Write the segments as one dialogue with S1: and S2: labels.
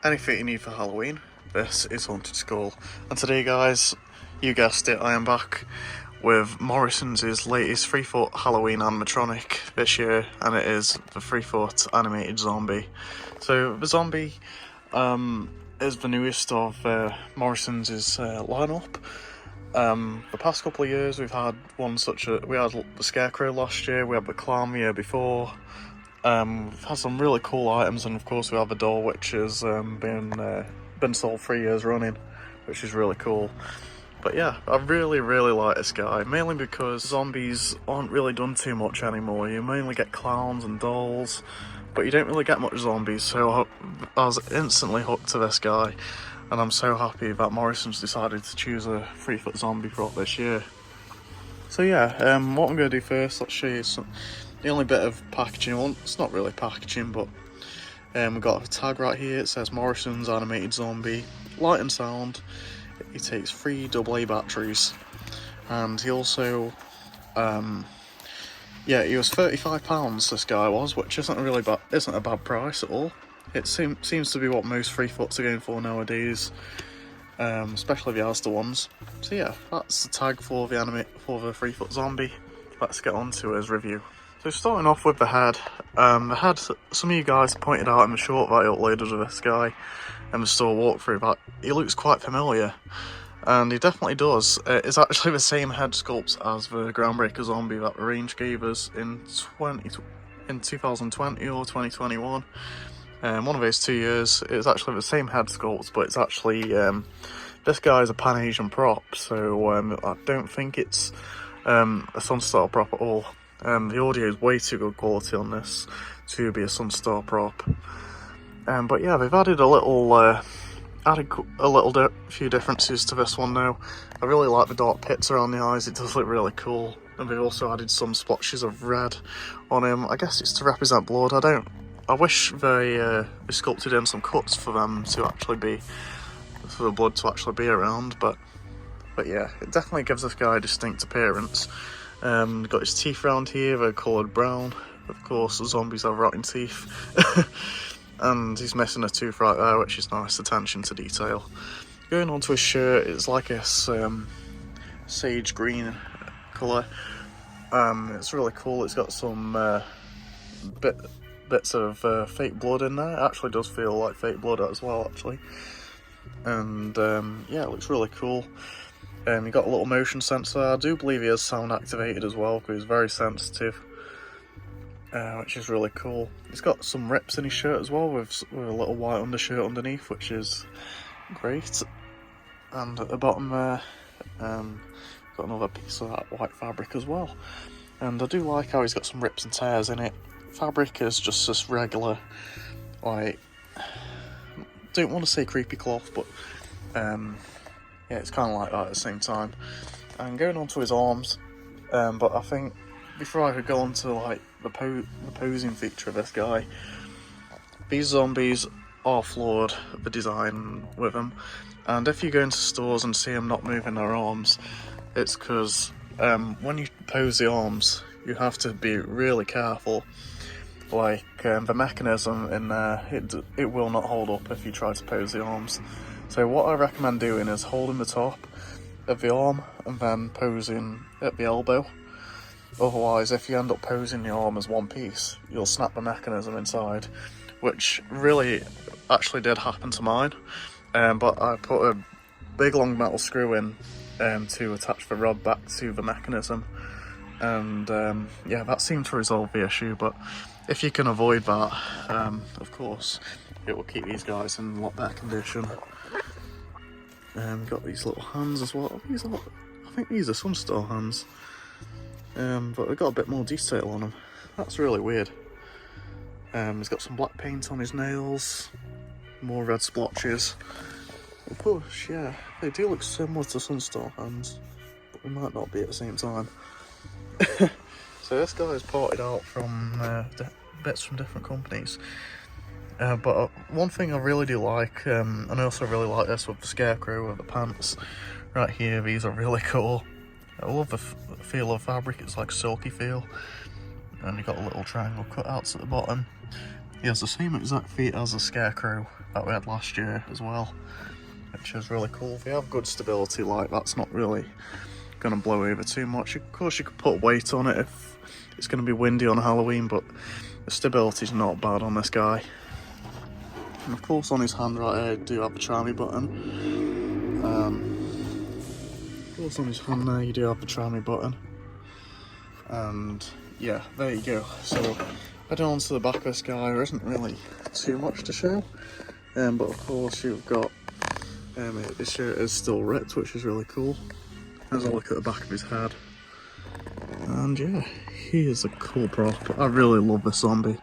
S1: anything you need for Halloween, this is Haunted School. And today, guys, you guessed it, I am back with Morrisons' latest 3-foot Halloween animatronic this year, and it is the 3-foot animated zombie. So the zombie is the newest of Morrisons' lineup. The past couple of years we've had one we had the Scarecrow last year, we had the Clown the year before. We've had some really cool items, and of course we have the doll, which has been sold 3 years running, which is really cool. But yeah, I really like this guy, mainly because zombies aren't really done too much anymore. You mainly get clowns and dolls, but you don't really get much zombies, so I was instantly hooked to this guy, and I'm so happy that Morrisons decided to choose a 3-foot zombie prop this year. So yeah, what I'm going to do first, let's show you the only bit of packaging. Well, it's not really packaging, but we've got a tag right here. It says Morrisons Animated Zombie, light and sound. He takes 3 AA batteries, and he also, he was £35. This guy was, which isn't a bad price at all. It seems to be what most 3-foots are going for nowadays, especially the Asda ones. So yeah, that's the tag for the 3-foot zombie. Let's get on to his review. So starting off with the head, some of you guys pointed out in the short that I uploaded of this guy and the store walkthrough that he looks quite familiar, and he definitely does. It's actually the same head sculpt as the Groundbreaker zombie that the range gave us in 2020 or 2021. One of those 2 years. It's actually the same head sculpt, but it's actually this guy is a Pan-Asian prop, so I don't think it's a Sunstar prop at all. The audio is way too good quality on this to be a Sunstar prop. But yeah, they've added few differences to this one now. I really like the dark pits around the eyes, it does look really cool. And they've also added some splotches of red on him. I guess it's to represent blood. I wish they sculpted in some cuts for the blood to actually be around, but yeah, it definitely gives this guy a distinct appearance. Got his teeth around here, they're coloured brown. Of course, the zombies have rotten teeth. And he's missing a tooth right there, which is nice attention to detail. Going on to his shirt, it's like a sage green colour. It's really cool. It's got some bits of fake blood in there. It actually does feel like fake blood as well, actually. And yeah, it looks really cool. You got a little motion sensor. I do believe he is sound activated as well, because he's very sensitive, which is really cool. He's got some rips in his shirt as well, with a little white undershirt underneath, which is great. And at the bottom there, got another piece of that white fabric as well. And I do like how he's got some rips and tears in it. Fabric is just this regular, like, don't want to say creepy cloth, but yeah, it's kind of like that at the same time. And going on to his arms, but I think before I could go on to like the posing feature of this guy, these zombies are flawed, the design with them. And if you go into stores and see them not moving their arms, it's because when you pose the arms, you have to be really careful. Like the mechanism in there, it will not hold up if you try to pose the arms. So what I recommend doing is holding the top of the arm and then posing at the elbow. Otherwise, if you end up posing the arm as one piece, you'll snap the mechanism inside, which really actually did happen to mine. But I put a big long metal screw in to attach the rod back to the mechanism, and yeah, that seemed to resolve the issue. But if you can avoid that, of course, it will keep these guys in a lot better condition. Got these little hands as well. I think these are Sunstar hands, but they've got a bit more detail on them. That's really weird. He's got some black paint on his nails, more red splotches. Of course, yeah, they do look similar to Sunstar hands, but they might not be at the same time. So this guy is ported out from bits from different companies. But one thing I really do like, and I also really like this with the Scarecrow with the pants right here, these are really cool. I love the feel of fabric, it's like silky feel, and you've got little triangle cutouts at the bottom. He has the same exact feet as the Scarecrow that we had last year as well, which is really cool. If you have good stability, like that's not really going to blow over too much. Of course you could put weight on it if it's going to be windy on Halloween, but the stability's not bad on this guy. And of course on his hand right here, you do have the try-me button. Of course on his hand there, you do have the try-me button. And yeah, there you go. So heading on to the back of this guy, there isn't really too much to show. But of course you've got, his shirt is still ripped, which is really cool. There's a look at the back of his head. And yeah, he is a cool prop. I really love this zombie.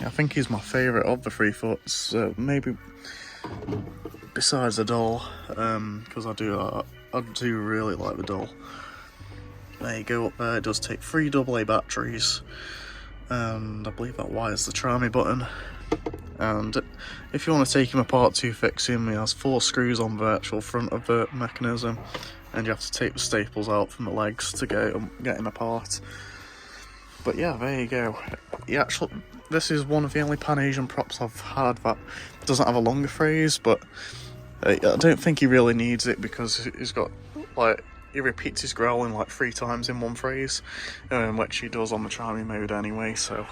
S1: I think he's my favourite of the 3-foots, maybe besides the doll, because I do really like the doll. There you go, up there. It does take 3 AA batteries, and I believe that wires the try-me button. And if you want to take him apart to fix him, he has 4 screws on the actual front of the mechanism, and you have to take the staples out from the legs to get him apart. But yeah, there you go. This is one of the only Pan-Asian props I've had that doesn't have a longer phrase, but I don't think he really needs it because he's got, like, he repeats his growling like 3 times in one phrase, which he does on the try-me mode anyway, so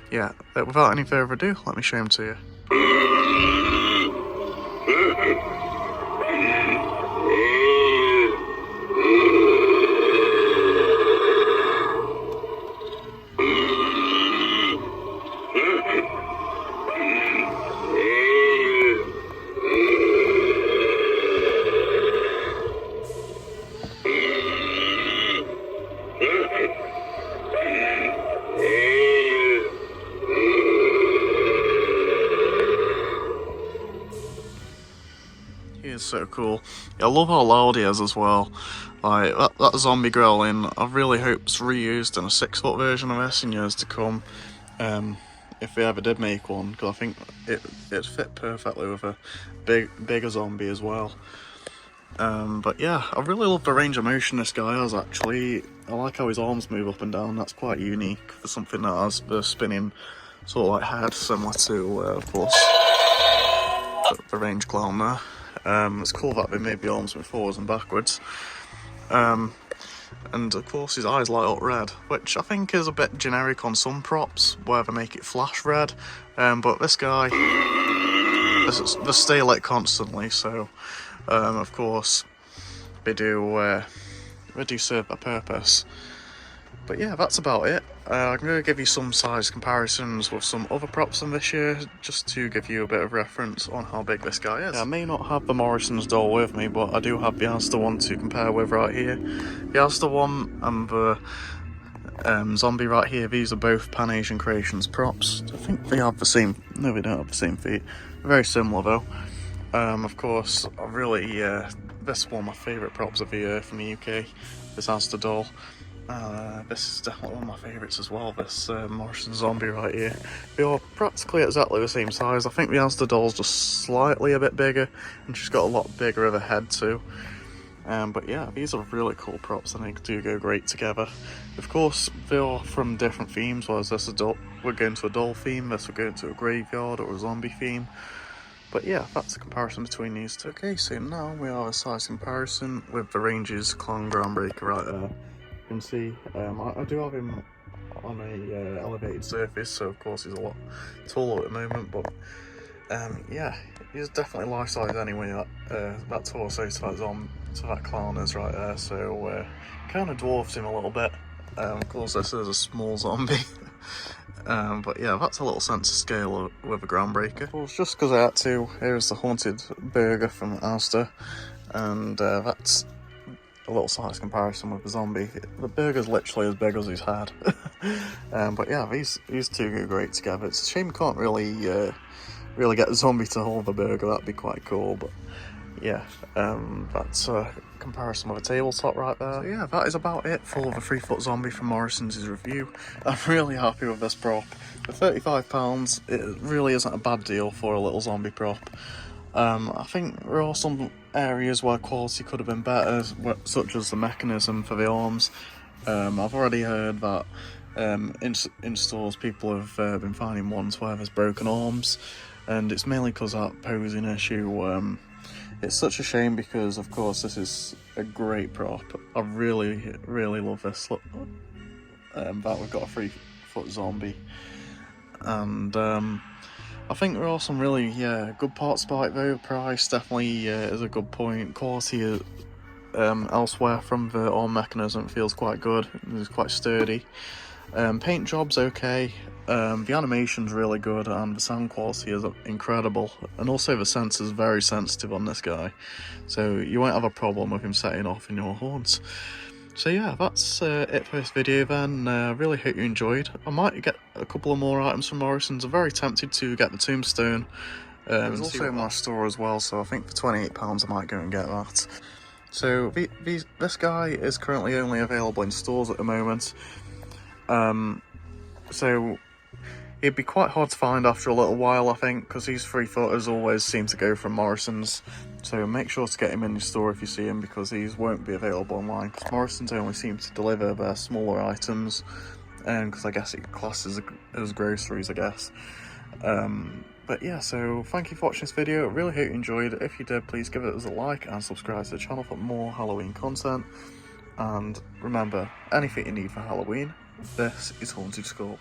S1: yeah, without any further ado, let me show him to you. He is so cool. Yeah, I love how loud he is as well. Like that zombie growling, I really hope it's reused in a 6-foot version of this in years to come. If they ever did make one, because I think it'd fit perfectly with a bigger zombie as well. But yeah, I really love the range of motion this guy has actually. I like how his arms move up and down, that's quite unique for something that has the spinning sort of like head, similar to, of course, the range clown there. It's cool that they made the arms move forwards and backwards. And of course his eyes light up red, which I think is a bit generic on some props where they make it flash red, but this guy, they stay lit constantly, so of course they do serve a purpose. But yeah, that's about it. I'm going to give you some size comparisons with some other props from this year, just to give you a bit of reference on how big this guy is. Yeah, I may not have the Morrisons doll with me, but I do have the Asda one to compare with right here. The Asda one and the zombie right here, these are both Pan-Asian Creations props. I think they have the same, no they don't have the same feet. They're very similar though. Of course, I really, this is one of my favourite props of the year from the UK, this Asda doll. This is definitely one of my favourites as well, this Morrison zombie right here. They are practically exactly the same size. I think the Asda doll's just slightly a bit bigger, and she's got a lot bigger of a head too. But yeah, these are really cool props and they do go great together. Of course, they are from different themes, whereas this we're going to a doll theme, this we're going to a graveyard or a zombie theme. But yeah, that's a comparison between these two. Okay, so now we have a size comparison with the Range's Clown Groundbreaker right there. You can see I do have him on a elevated surface, so of course he's a lot taller at the moment, but yeah, he's definitely life size anyway. That torso to that clown is right there, so kind of dwarfs him a little bit. Of course this is a small zombie. But yeah, that's a little sense of scale with a Groundbreaker. Well, just because I had to, here's the Haunted Burger from Asda, and that's a little size comparison with the zombie. The burger's literally as big as his head. But yeah, these two go great together. It's a shame you can't really get the zombie to hold the burger. That'd be quite cool, but yeah, that's a comparison with a tabletop right there. So yeah, that is about it for the 3-foot zombie from Morrisons' review. I'm really happy with this prop. For £35, it really isn't a bad deal for a little zombie prop. I think there are some areas where quality could have been better, such as the mechanism for the arms. I've already heard that in stores, people have been finding ones where there's broken arms, and it's mainly because of that posing issue. It's such a shame because, of course, this is a great prop. I really, really love this. Look, that we've got a 3-foot zombie, and I think there are some really good parts about it though. Price definitely is a good point. Quality elsewhere from the arm mechanism feels quite good. It's quite sturdy. Paint job's okay. The animation's really good, and the sound quality is incredible. And also the sensor's very sensitive on this guy, so you won't have a problem with him setting off in your horns. So yeah, that's it for this video then. Really hope you enjoyed. I might get a couple of more items from Morrisons. I'm very tempted to get the tombstone. There's also in my store as well, so I think for £28 I might go and get that. So this guy is currently only available in stores at the moment. So he'd be quite hard to find after a little while, I think, because these 3-footers always seem to go from Morrisons. So make sure to get him in your store if you see him, because these won't be available online, because Morrisons only seem to deliver their smaller items, because I guess it classes as groceries, I guess. But yeah, so thank you for watching this video. I really hope you enjoyed. If you did, please give it a like and subscribe to the channel for more Halloween content. And remember, anything you need for Halloween, this is Haunted Skull.